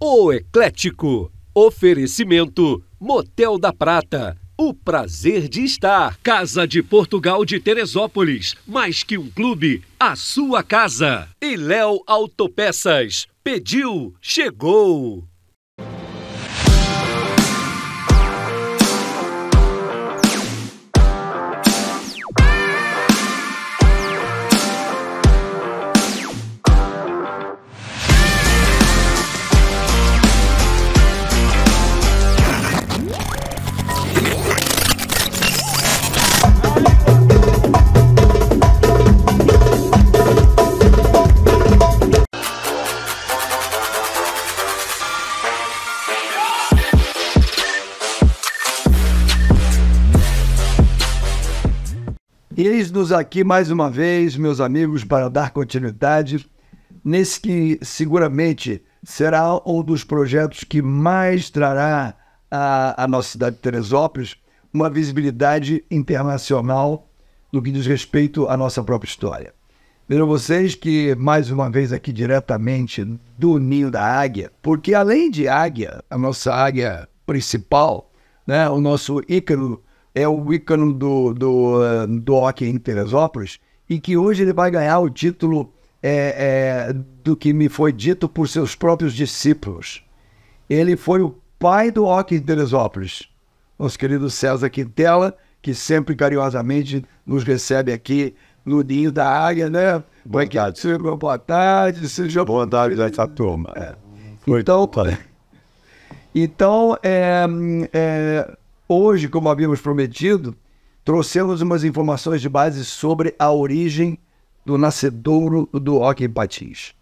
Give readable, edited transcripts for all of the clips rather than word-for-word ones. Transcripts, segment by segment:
O Eclético. Oferecimento Motel da Prata. O prazer de estar. Casa de Portugal de Teresópolis. Mais que um clube, a sua casa. E Léo Autopeças. Pediu, chegou. E eis-nos aqui mais uma vez, meus amigos, para dar continuidade nesse que seguramente será um dos projetos que mais trará à nossa cidade de Teresópolis uma visibilidade internacional no que diz respeito à nossa própria história. Vejam vocês que, mais uma vez aqui diretamente do Ninho da Águia, porque além de águia, a nossa águia principal, né, o nosso ícaro, é o ícone do hockey em Teresópolis, e que hoje ele vai ganhar o título do que me foi dito por seus próprios discípulos. Ele foi o pai do hockey em Teresópolis, nosso querido César Quintela, que sempre carinhosamente nos recebe aqui no Ninho da Águia, né? Boa tarde. Boa tarde. Seja... Boa tarde dessa turma. Então, hoje, como havíamos prometido, trouxemos umas informações de base sobre a origem do nascedouro do hóquei em patins.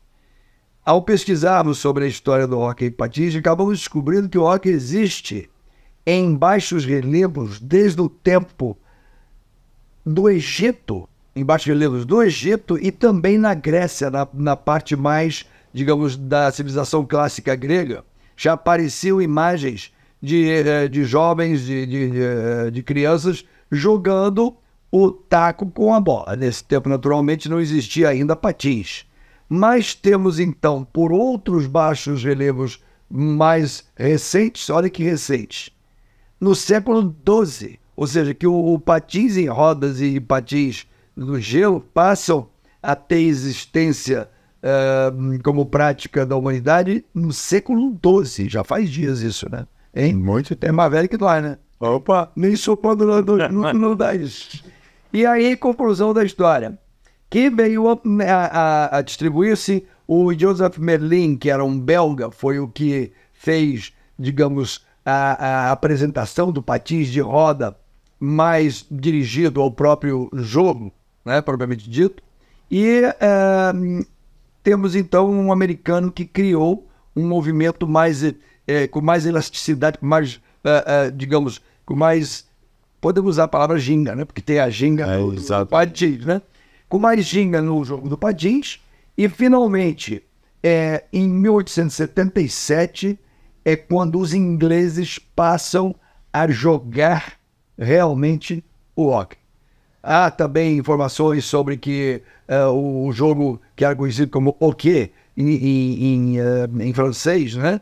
Ao pesquisarmos sobre a história do hóquei em patins, acabamos descobrindo que o hóquei existe em baixos relevos desde o tempo do Egito, em baixos relevos do Egito e também na Grécia, na parte mais, digamos, da civilização clássica grega. Já apareciam imagens de jovens, de crianças jogando o taco com a bola. Nesse tempo, naturalmente, não existia ainda patins. Mas temos, então, por outros baixos relevos mais recentes, olha que recentes, no século XII, ou seja, que o patins em rodas e patins no gelo passam a ter existência como prática da humanidade no século XII. Já faz dias isso, né? Hein? Muito tempo. É mais velho que nós, né? Opa! Nem sou quando não dá isso. E aí, conclusão da história. Que veio a distribuir-se o Joseph Merlin, que era um belga, foi o que fez, digamos, a apresentação do patins de roda mais dirigido ao próprio jogo, né, propriamente dito. E temos, então, um americano que criou um movimento mais... com mais elasticidade, com mais, digamos, com mais... Podemos usar a palavra ginga, né? Porque tem a ginga do patins, né? Com mais ginga no jogo do patins. E, finalmente, em 1877, é quando os ingleses passam a jogar realmente o hóquei. Há também informações sobre que o jogo, que era conhecido como hockey em francês, né?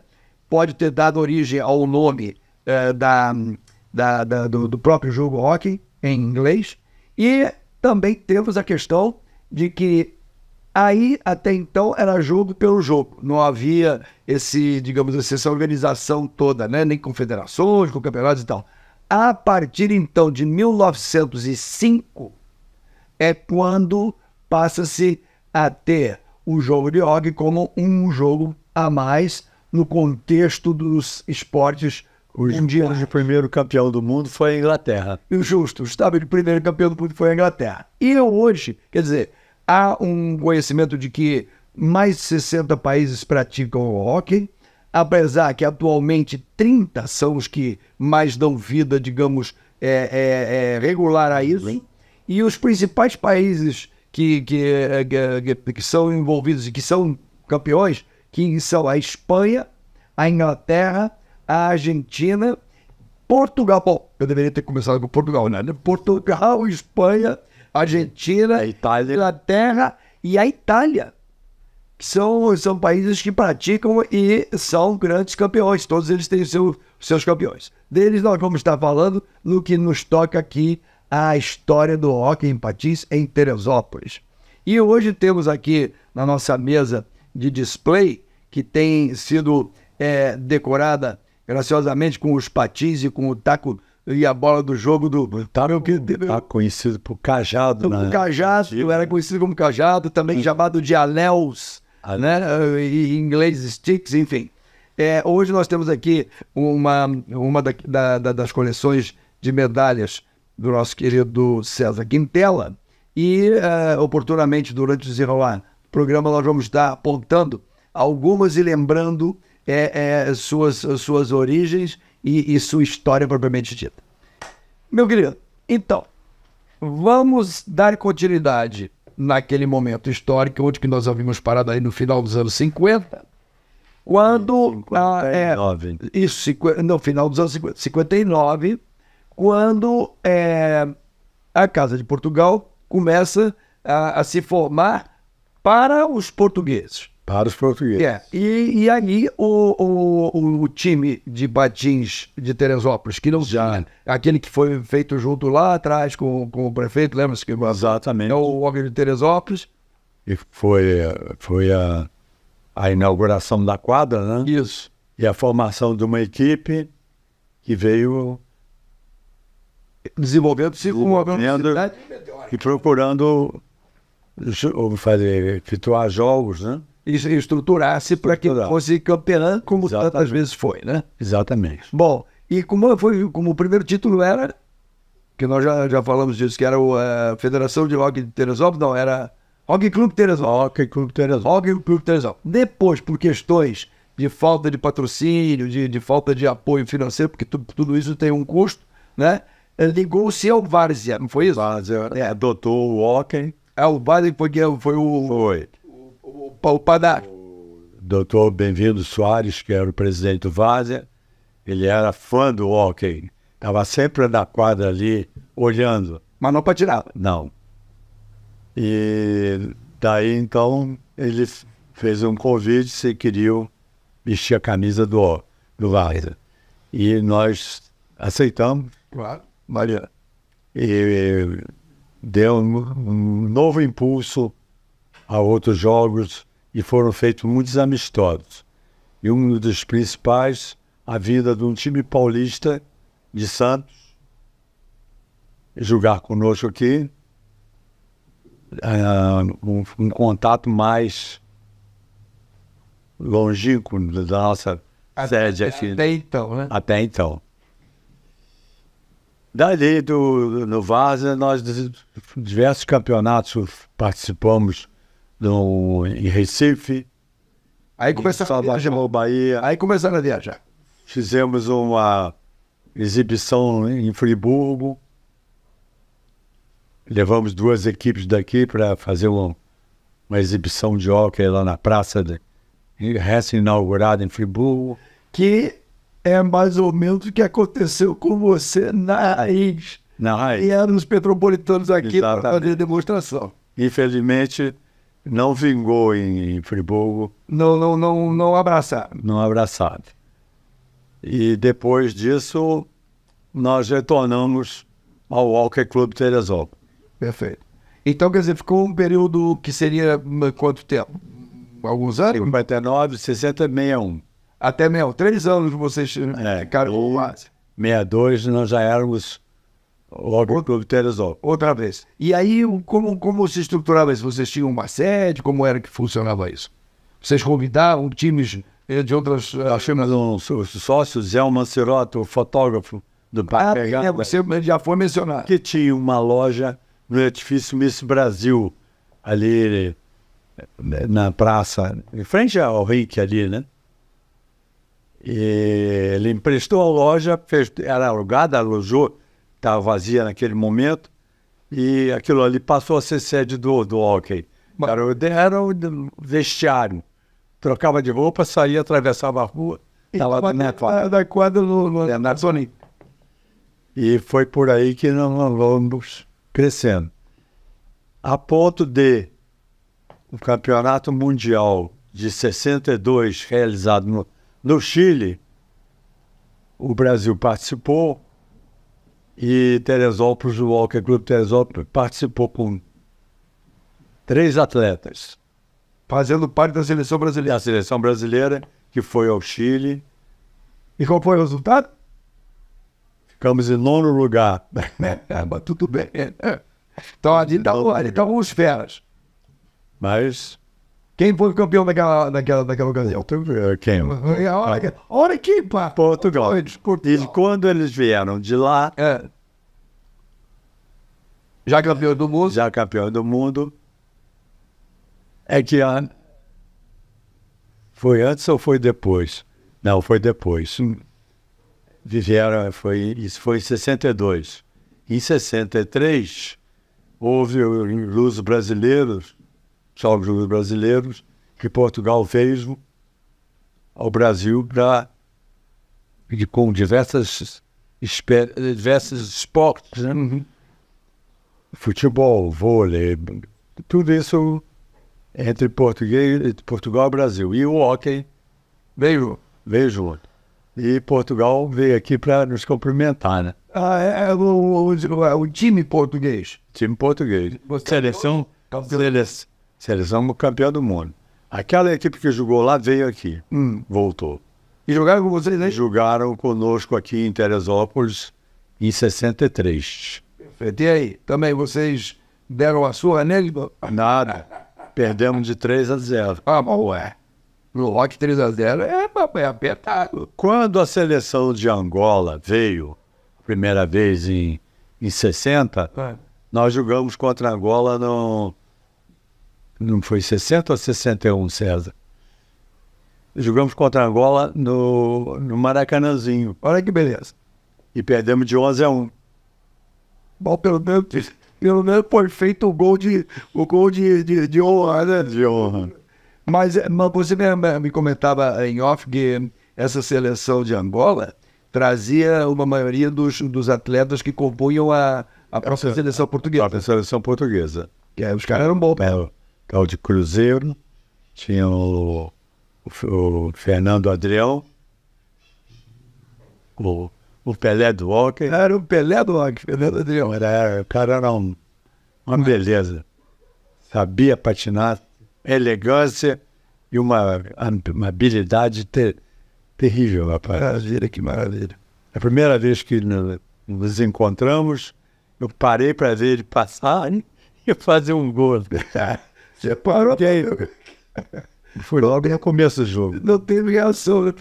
Pode ter dado origem ao nome do próprio jogo hockey, em inglês. E também temos a questão de que aí, até então, era jogo pelo jogo. Não havia essa organização toda, né? Nem confederações, com campeonatos e tal. A partir, então, de 1905, é quando passa-se a ter o jogo de hóquei como um jogo a mais no contexto dos esportes mundiais. O primeiro campeão do mundo foi a Inglaterra. E justo, o primeiro campeão do mundo foi a Inglaterra. E hoje, quer dizer, há um conhecimento de que mais de 60 países praticam o hóquei, apesar que atualmente 30 são os que mais dão vida, digamos, regular a isso. E os principais países que são envolvidos e que são campeões, que são a Espanha, a Inglaterra, a Argentina, Portugal. Bom, eu deveria ter começado com Portugal, né? Portugal, Espanha, Argentina, a Itália, Inglaterra e a Itália. são países que praticam e são grandes campeões. Todos eles têm seus campeões. Deles nós vamos estar falando no que nos toca aqui a história do hóquei em patins em Teresópolis. E hoje temos aqui na nossa mesa de display, que tem sido decorada graciosamente com os patins e com o taco e a bola do jogo do... Tá conhecido por cajado, né? Cajado, era conhecido como cajado, também chamado de anéus, né? Em inglês sticks, enfim. Hoje nós temos aqui uma das coleções de medalhas do nosso querido César Quintela e, oportunamente, durante o desenrolar do programa, nós vamos estar apontando algumas e lembrando suas origens e sua história propriamente dita. Meu querido, então, vamos dar continuidade naquele momento histórico, onde que nós havíamos parado aí no final dos anos 50, quando... no final dos anos 50, 59, quando a Casa de Portugal começa a se formar para os portugueses. Para os portugueses. E aí o time de patins de Teresópolis, que não já aquele que foi feito junto lá atrás com o prefeito, lembra-se que exatamente. É o hóquei de Teresópolis. E foi a inauguração da quadra, né? Isso. E a formação de uma equipe que veio desenvolvendo-se com uma velocidade e procurando efetuar jogos, né? E estruturar-se para que fosse campeã, como exatamente. Tantas vezes foi, né? Exatamente. Bom, e como o primeiro título era, que nós já falamos disso, que era a Federação de Hóquei de Teresópolis, não, era Hóquei Clube Teresópolis. Hóquei Clube Teresópolis. Hóquei Clube Teresópolis. Depois, por questões de falta de patrocínio, de falta de apoio financeiro, porque tudo isso tem um custo, né? Ligou-se ao Várzea, não foi isso? Várzea adotou o hóquei. O Várzea foi o Padar. O doutor Bem-vindo Soares, que era o presidente do Várzea, ele era fã do hóquei. Estava sempre na quadra ali, olhando. Mas não para tirar. Não. E daí, então, ele fez um convite se queriam vestir a camisa do Várzea. E nós aceitamos. Claro. Maria. E deu um novo impulso a outros jogos e foram feitos muitos amistosos. E um dos principais, a vinda de um time paulista de Santos, jogar conosco aqui, um contato mais longínquo da nossa sede aqui. Até então, né? Até então. Dali no Várzea, nós diversos campeonatos participamos em Recife, aí começaram a viajar. Bahia. Aí começaram a viajar. Fizemos uma exibição em Friburgo. Levamos 2 equipes daqui para fazer uma exibição de hóquei lá na praça recém-inaugurada em Friburgo. Que é mais ou menos o que aconteceu com você na Raiz. Na Raiz. E eram os petropolitanos aqui para fazer demonstração. Infelizmente, não vingou em Friburgo. Não abraçaram. Não abraçado. E depois disso, nós retornamos ao Hóquei Clube Teresópolis. Perfeito. Então, quer dizer, ficou um período que seria quanto tempo? Alguns anos? 59, 60, 61. Até mesmo, 3 anos vocês ficaram com o Várzea. 62, nós já éramos o Hóquei Clube Teresópolis. Outra vez. E aí, como se estruturava isso? Vocês tinham uma sede? Como era que funcionava isso? Vocês convidavam times de outras... Nós tínhamos um sócio, Zé Manceroto, o fotógrafo do Parque. Você já foi mencionado. Que tinha uma loja no edifício Miss Brasil, ali na praça, em frente ao Rick ali, né? E ele emprestou a loja, era alugada, alojou, estava vazia naquele momento, e aquilo ali passou a ser sede do hóquei. Era o vestiário. Trocava de roupa, saía, atravessava a rua, estava da quadra na zona. E foi por aí que nós vamos crescendo. A ponto de, o Campeonato Mundial de 62, realizado no Chile, o Brasil participou e Teresópolis, o Hockey Clube Teresópolis, participou com 3 atletas. Fazendo parte da seleção brasileira. A seleção brasileira, que foi ao Chile. E qual foi o resultado? Ficamos em 9º lugar. Mas tudo bem. Então ali estavam os feras. Mas... Quem foi o campeão daquela ocasião? Quem? Olha aqui, pá. Portugal. E quando eles vieram de lá, já campeão do mundo. Já campeão do mundo, é que foi antes ou foi depois? Não, foi depois. Isso foi em 62. Em 63, houve os brasileiros, Jogos Brasileiros, que Portugal fez ao Brasil com diversos esportes, né? Uhum. Futebol, vôlei, tudo isso entre Portugal e Brasil. E o hóquei veio junto. E Portugal veio aqui para nos cumprimentar, né? O time português. Time português. Seleção campeã do mundo. Aquela equipe que jogou lá veio aqui, voltou. E jogaram com vocês aí? Jogaram conosco aqui em Teresópolis em 63. Perfeito. E aí, também vocês deram a surra nele? Nada. Perdemos de 3-0. Ah, mas ué. No Rock 3-0 é apertado. Quando a seleção de Angola veio, primeira vez em 60, nós jogamos contra Angola não foi 60 ou 61, César? Jogamos contra Angola no Maracanãzinho. Olha que beleza. E perdemos de 11-1. Bom, pelo menos foi feito o gol de honra, né? De honra. Mas você me comentava em off que essa seleção de Angola trazia uma maioria dos atletas que compunham a própria seleção portuguesa. A seleção portuguesa. Que os caras eram bons. O de Cruzeiro, tinha o Fernando Adrião, o Pelé do hóquei. Era o Pelé do hóquei, Fernando Adrião. O cara era uma beleza. Sabia patinar, elegância e uma habilidade terrível, rapaz. Maravilha, que maravilha. A primeira vez que nos encontramos, eu parei para ver ele passar e fazer um gol. Você parou? Foi logo no começo do jogo. Não teve reação.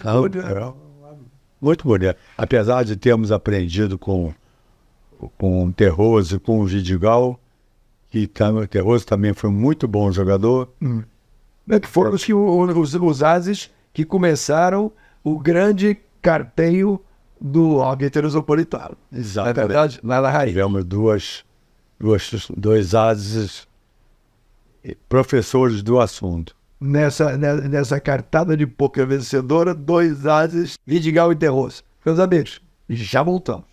Muito bonito. Apesar de termos aprendido com o Terroso e com o Vidigal, que o Terroso também foi muito bom jogador. Que foram os ases que começaram o grande carteio do hóquei teresopolitano. Exato. É verdade? Lá na raiz. Tivemos dois ases professores do assunto. Nessa cartada de pôquer vencedora, 2 ases, Vidigal e Terroso. Meus amigos, já voltamos.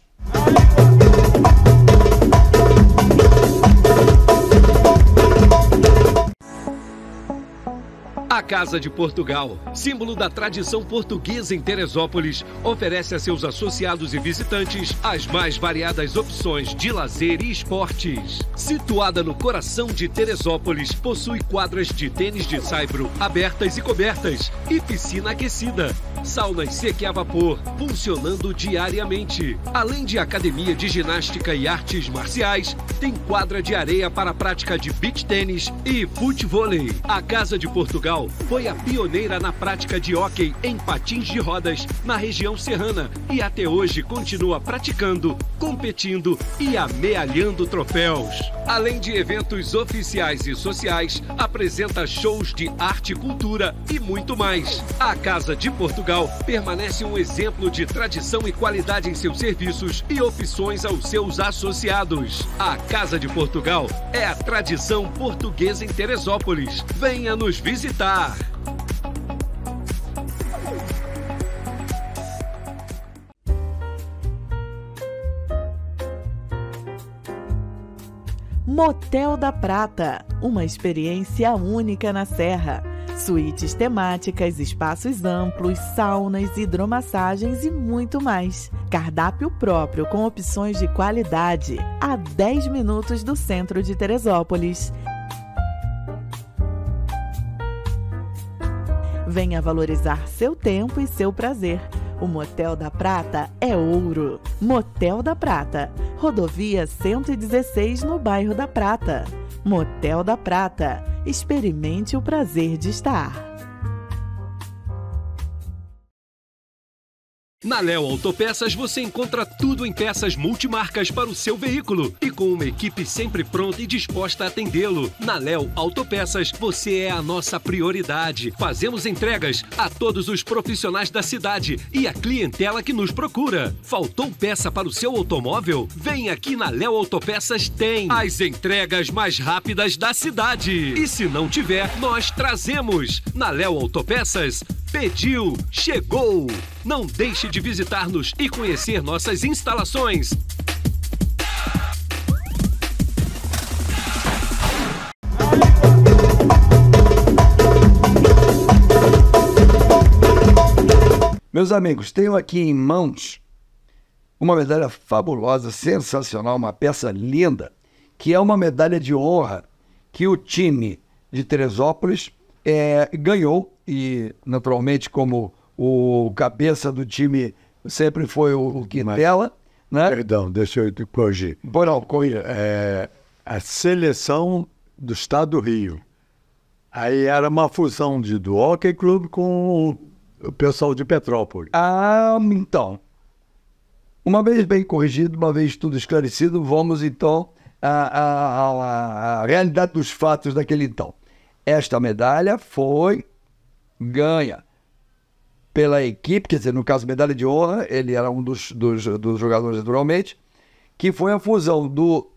A Casa de Portugal, símbolo da tradição portuguesa em Teresópolis, oferece a seus associados e visitantes as mais variadas opções de lazer e esportes. Situada no coração de Teresópolis, possui quadras de tênis de saibro abertas e cobertas e piscina aquecida. Sauna seca e a vapor, funcionando diariamente. Além de academia de ginástica e artes marciais, tem quadra de areia para a prática de beach tênis e futevôlei. A Casa de Portugal foi a pioneira na prática de hóquei em patins de rodas na região serrana e até hoje continua praticando, competindo e amealhando troféus. Além de eventos oficiais e sociais, apresenta shows de arte e cultura e muito mais. A Casa de Portugal permanece um exemplo de tradição e qualidade em seus serviços e opções aos seus associados. A Casa de Portugal é a tradição portuguesa em Teresópolis. Venha nos visitar! Motel da Prata, uma experiência única na Serra. Suítes temáticas, espaços amplos, saunas, hidromassagens e muito mais. Cardápio próprio com opções de qualidade, a 10 minutos do centro de Teresópolis. Venha valorizar seu tempo e seu prazer. O Motel da Prata é ouro. Motel da Prata, rodovia 116 no bairro da Prata. Motel da Prata, experimente o prazer de estar. Na Léo Autopeças você encontra tudo em peças multimarcas para o seu veículo e com uma equipe sempre pronta e disposta a atendê-lo. Na Léo Autopeças você é a nossa prioridade. Fazemos entregas a todos os profissionais da cidade e a clientela que nos procura. Faltou peça para o seu automóvel? Vem aqui na Léo Autopeças, tem as entregas mais rápidas da cidade. E se não tiver, nós trazemos. Na Léo Autopeças, pediu, chegou! Não deixe de visitar-nos e conhecer nossas instalações. Meus amigos, tenho aqui em mãos uma medalha fabulosa, sensacional, uma peça linda, que é uma medalha de honra que o time de Teresópolis ganhou, e naturalmente como o cabeça do time sempre foi o Quintela, né? Perdão, deixa eu te corrigir. Não, A seleção do estado do Rio. Aí era uma fusão do Hockey Clube com o pessoal de Petrópolis. Então, uma vez bem corrigido, uma vez tudo esclarecido, vamos então à realidade dos fatos daquele então. Esta medalha foi ganha pela equipe, quer dizer, no caso, medalha de honra, ele era um dos jogadores naturalmente, que foi a fusão do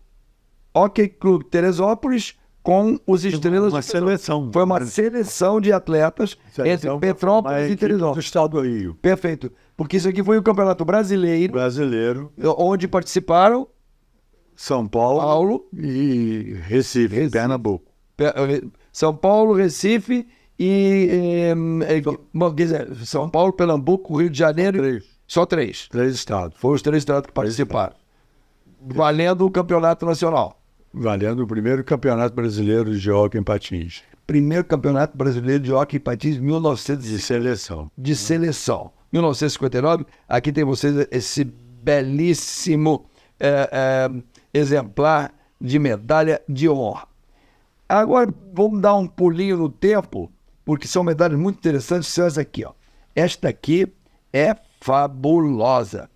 Hockey Clube Teresópolis com os estrelas. Uma seleção. Foi uma seleção de atletas entre Petrópolis e Teresópolis. Do estado do Rio. Perfeito. Porque isso aqui foi o Campeonato Brasileiro, onde participaram São Paulo e Recife, Pernambuco. São Paulo, Recife quer dizer, São Paulo, Pernambuco, Rio de Janeiro. Só três. Três estados. Foram os três estados que participaram. Valendo o campeonato nacional. Valendo o primeiro campeonato brasileiro de hóquei em patins. Primeiro campeonato brasileiro de hóquei em patins, 1900. De seleção. De seleção. 1959. Aqui tem vocês esse belíssimo exemplar de medalha de honra. Agora, vamos dar um pulinho no tempo, porque são medalhas muito interessantes, são essas aqui, ó. Esta aqui é fabulosa.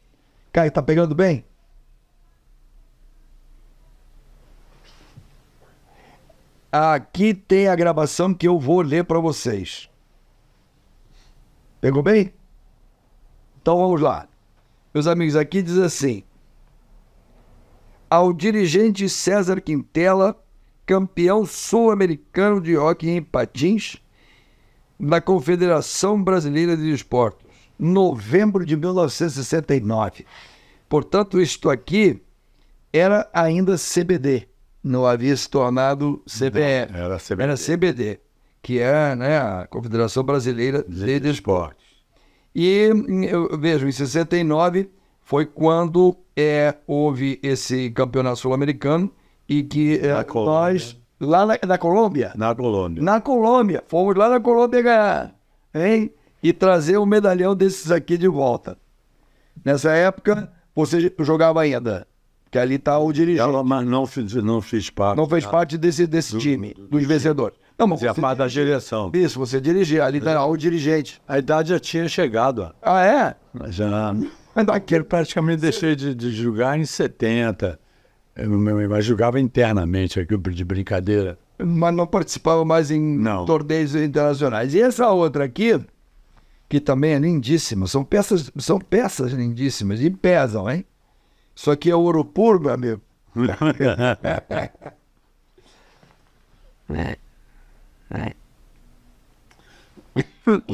Caio, tá pegando bem? Aqui tem a gravação que eu vou ler para vocês. Pegou bem? Então vamos lá. Meus amigos, aqui diz assim: ao dirigente César Quintela, campeão sul-americano de hóquei em patins da Confederação Brasileira de Esportes, novembro de 1969. Portanto, isto aqui era ainda CBD, não havia se tornado CBE. Era CBD. Era CBD, que é, né, a Confederação Brasileira de Esportes. E eu vejo, em 69 foi quando houve esse campeonato sul-americano e que nós, lá na Colômbia. Na Colômbia. Na Colômbia. Fomos lá na Colômbia ganhar, hein? E trazer um medalhão desses aqui de volta. Nessa época, você jogava ainda, que ali está o dirigente. Mas não fiz parte. Não fez parte desse time, dos vencedores. Não, mas fazia parte da direção. Isso, você dirigia, ali está o dirigente. A idade já tinha chegado. Ah, é? Já. Eu praticamente deixei de jogar em 70. Mas jogava internamente aqui, de brincadeira. Mas não participava mais em torneios internacionais. E essa outra aqui, que também é lindíssima, são peças lindíssimas e pesam, hein? Isso aqui é ouro puro, meu amigo.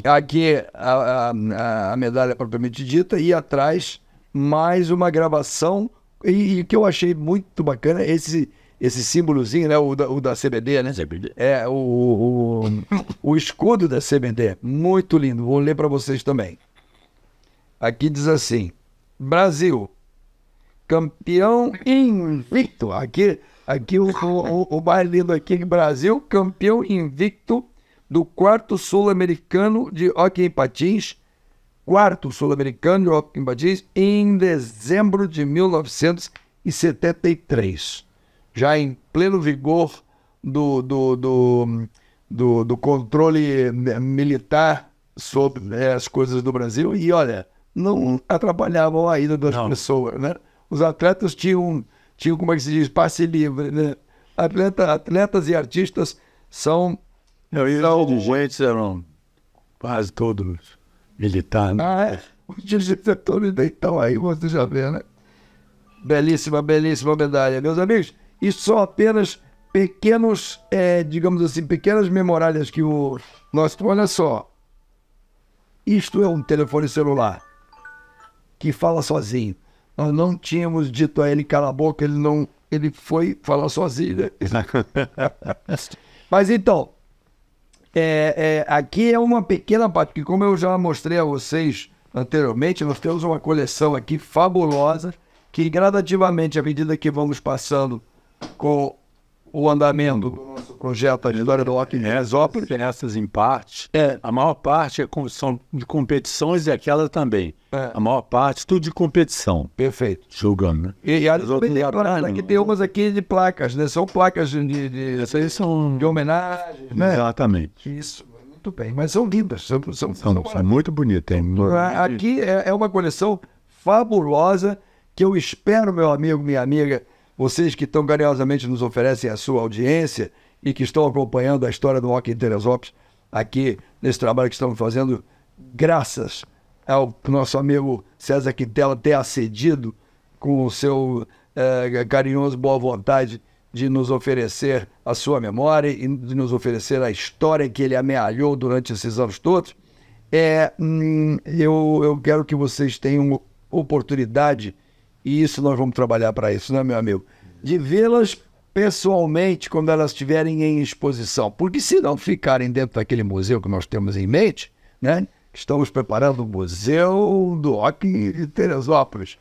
Aqui a medalha propriamente dita, e atrás mais uma gravação. E o que eu achei muito bacana, esse esse símbolozinho, né? O da CBD, né? CBD. É, o escudo da CBD. Muito lindo. Vou ler para vocês também. Aqui diz assim: Brasil, campeão invicto. Aqui o mais lindo aqui, Brasil, campeão invicto do 4º Sul-Americano de Hóquei em Patins. 4º Sul-Americano de Hóquei em Patins em dezembro de 1973. Já em pleno vigor do controle militar sobre as coisas do Brasil. E olha, não atrapalhavam a ida das pessoas, né? Os atletas tinham, como é que se diz, passe livre, né? Atletas e artistas são... E os dirigentes eram quase todos militares. Né? Ah, é? Os dirigentes todos estão aí, você já vê, né? Belíssima, belíssima medalha. Meus amigos, isso são apenas pequenos, digamos assim, pequenas memoralhas que o nosso... Olha só, isto é um telefone celular que fala sozinho. Nós não tínhamos dito a ele cala a boca, ele foi falar sozinho, né? Mas então, aqui é uma pequena parte, que como eu já mostrei a vocês anteriormente, nós temos uma coleção aqui fabulosa, que gradativamente, à medida que vamos passando com o andamento do nosso projeto A História do Hóquei em Teresópolis. Peças em parte. A maior parte são de competições e aquela também. A maior parte, tudo de competição. Perfeito. Jogando, né? E aqui tem umas aqui de placas, né? São placas Essas aí são de homenagem, né? Exatamente. Isso, muito bem. Mas são lindas. São muito bonitas. Aqui é uma coleção fabulosa que eu espero, meu amigo, minha amiga, vocês que tão carinhosamente nos oferecem a sua audiência e que estão acompanhando a história do Hóquei em Teresópolis aqui nesse trabalho que estamos fazendo, graças ao nosso amigo César Quintela ter acedido com o seu carinhoso boa vontade de nos oferecer a sua memória e de nos oferecer a história que ele amealhou durante esses anos todos. Eu quero que vocês tenham oportunidade, e isso nós vamos trabalhar para isso, né, meu amigo? De vê-las pessoalmente quando elas estiverem em exposição. Porque se não ficarem dentro daquele museu que nós temos em mente, né? Estamos preparando o Museu do Hóquei em Teresópolis.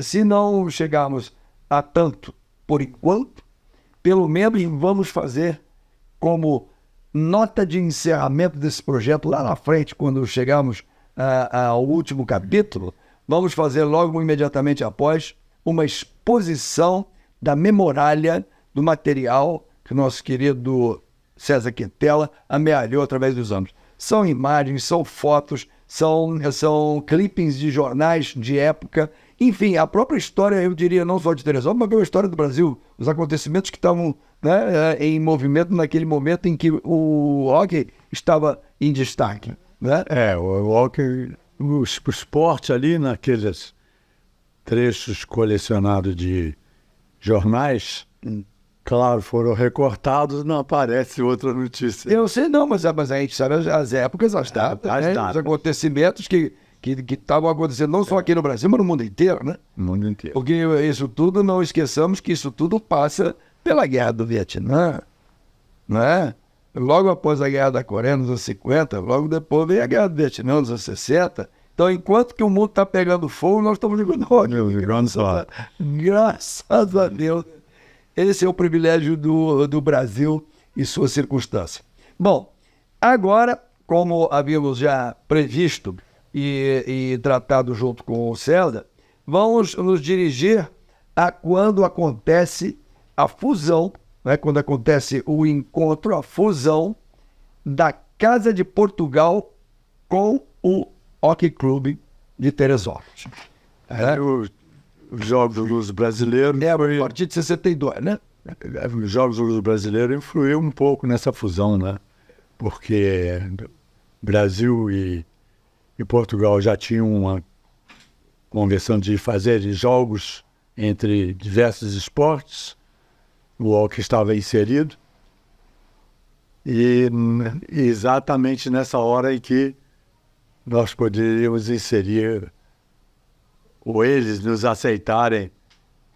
Se não chegarmos a tanto por enquanto, pelo menos vamos fazer como nota de encerramento desse projeto lá na frente, quando chegarmos ao último capítulo, vamos fazer logo imediatamente após uma exposição da memoralha do material que o nosso querido César Quintela amealhou através dos anos. São imagens, são fotos, são clippings de jornais de época, enfim, a própria história, eu diria, não só de Teresópolis, mas a história do Brasil, os acontecimentos que estavam, né, em movimento naquele momento em que o hóquei estava em destaque, né? O hóquei, o esporte ali naqueles trechos colecionados de jornais, claro, foram recortados, não aparece outra notícia. Eu sei não, mas a gente sabe as épocas, as datas, os acontecimentos que estavam acontecendo não só aqui no Brasil, mas no mundo inteiro, né? No mundo inteiro. Porque isso tudo, não esqueçamos que isso tudo passa pela Guerra do Vietnã, né? Logo após a Guerra da Coreia, nos anos 50, logo depois veio a Guerra do Vietnã, nos anos 60. Então, enquanto que o mundo está pegando fogo, nós estamos ligando graças a Deus. Esse é o privilégio do Brasil e sua circunstância. Bom, agora, como havíamos já previsto e tratado junto com o César, vamos nos dirigir a quando acontece a fusão, né, quando acontece o encontro, a fusão da Casa de Portugal com o Hóquei Clube de Teresópolis. Os Jogos do Luz Brasileiro... a partir de 62, né? Os Jogos do Luz Brasileiro influiu um pouco nessa fusão, né? Porque Brasil e Portugal já tinham uma convenção de fazer jogos entre diversos esportes. O hóquei estava inserido. E exatamente nessa hora em que nós poderíamos inserir, ou eles nos aceitarem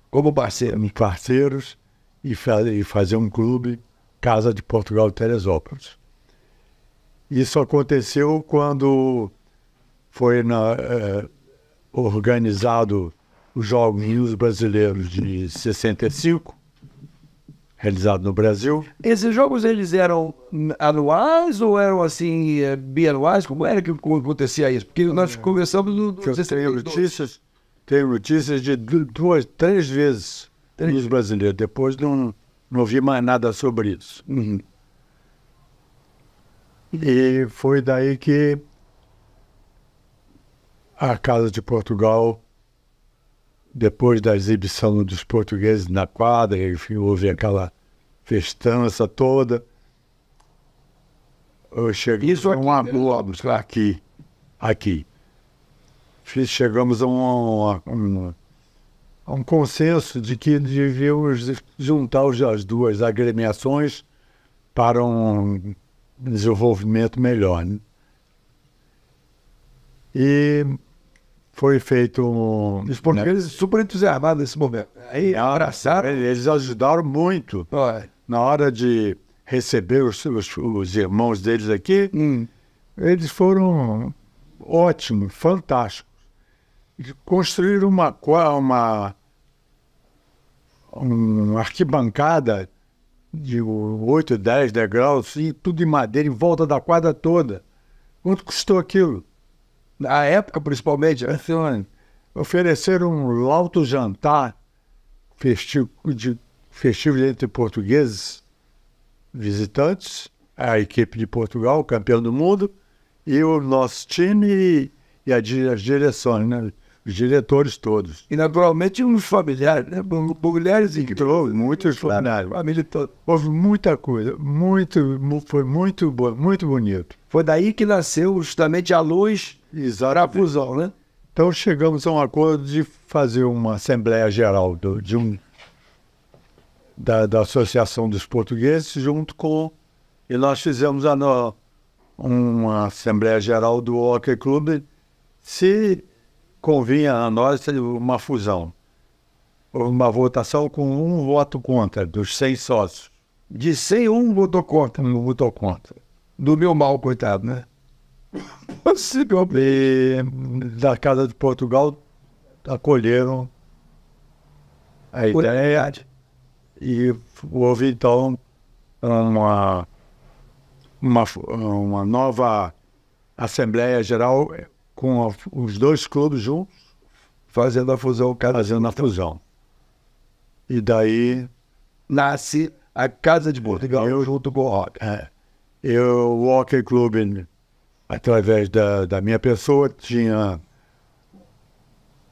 como parceiros, e fazer um clube, Casa de Portugal de Teresópolis. Isso aconteceu quando foi organizado os Jogos Brasileiros de 65, realizado no Brasil. Esses jogos, eles eram anuais ou eram, assim, bianuais? Como era que acontecia isso? Porque nós conversamos no tenho notícias de 3 vezes nos brasileiros. Depois não vi mais nada sobre isso. Uhum. E foi daí que a Casa de Portugal, depois da exibição dos portugueses na quadra, enfim, houve aquela festança toda. Isso aqui, aqui. Chegamos a um consenso de que devíamos juntar as duas agremiações para um desenvolvimento melhor, né? E foi feito os portugueses super entusiasmados nesse momento. Aí, abraçaram. Eles ajudaram muito. Na hora de receber os irmãos deles aqui, eles foram ótimos, fantásticos. Construíram uma arquibancada de 8, 10 degraus, e tudo de madeira em volta da quadra toda. Quanto custou aquilo? Na época, principalmente, ofereceram um alto jantar festivo entre portugueses visitantes, a equipe de Portugal, campeão do mundo, e o nosso time e as direções, né? Os diretores todos. E, naturalmente, uns familiares, né? Mulheres e muitos familiares. Família toda. Houve muita coisa. Foi muito bonito. Foi daí que nasceu justamente a luz para a fusão, né? Então, chegamos a um acordo de fazer uma Assembleia Geral da Associação dos Portugueses, junto com... E nós fizemos uma Assembleia Geral do Hockey Clube, se convinha a nós uma fusão. Houve uma votação com um voto contra, dos 100 sócios. De 100, um votou contra. Um votou contra. Do meu mal, coitado, né? E da Casa de Portugal acolheram a ideia e houve então uma nova Assembleia Geral com os dois clubes juntos, fazendo a fusão. E daí nasce a Casa de Portugal junto com o Hockey. O Hockey Clube, através da minha pessoa, tinha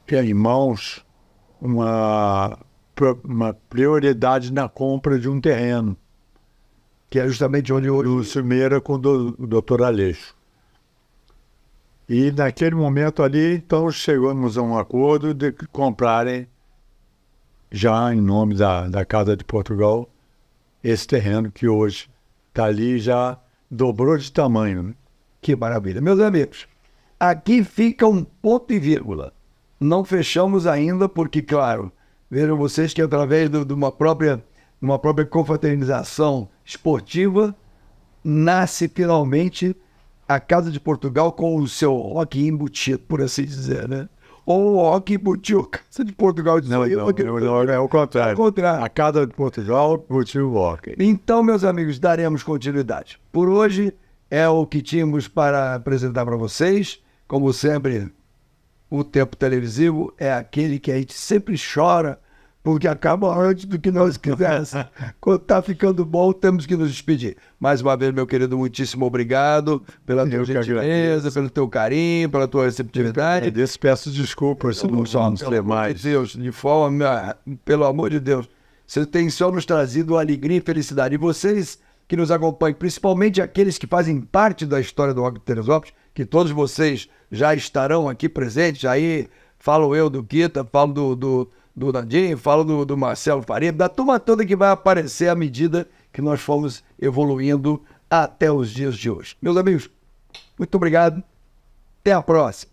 em mãos uma prioridade na compra de um terreno, que é justamente onde hoje... Lúcio Meira com o Dr. Aleixo. E naquele momento ali, então, chegamos a um acordo de comprarem, já em nome da Casa de Portugal, esse terreno que hoje está ali, já dobrou de tamanho, né? Que maravilha. Meus amigos, aqui fica um ponto e vírgula. Não fechamos ainda porque, claro, vejam vocês que através de uma própria confraternização esportiva, nasce finalmente a Casa de Portugal com o seu hockey embutido, por assim dizer, né? Ou o hockey embutiu a Casa de Portugal. Não, é o contrário. A Casa de Portugal embutiu o hockey. Então, meus amigos, daremos continuidade. Por hoje é o que tínhamos para apresentar para vocês. Como sempre, o tempo televisivo é aquele que a gente sempre chora, porque acaba antes do que nós quisermos. Quando está ficando bom, temos que nos despedir. Mais uma vez, meu querido, muitíssimo obrado pela tua gentileza, pelo teu carinho, pela tua receptividade. Peço desculpas se não somos demais. Deus, de forma, pelo amor de Deus, você tem só nos trazido alegria e felicidade. E vocês que nos acompanham, principalmente aqueles que fazem parte da história do Hockey de Teresópolis, que todos vocês já estarão aqui presentes. Aí falo eu do Kita, falo do Nandinho, falo do Marcelo Faria, da turma toda que vai aparecer à medida que nós fomos evoluindo até os dias de hoje. Meus amigos, muito obrigado. Até a próxima.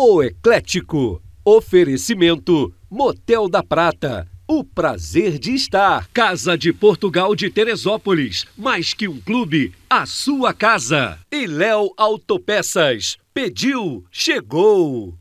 O Eclético. Oferecimento Motel da Prata. O prazer de estar. Casa de Portugal de Teresópolis. Mais que um clube, a sua casa. E Léo Autopeças. Pediu, chegou.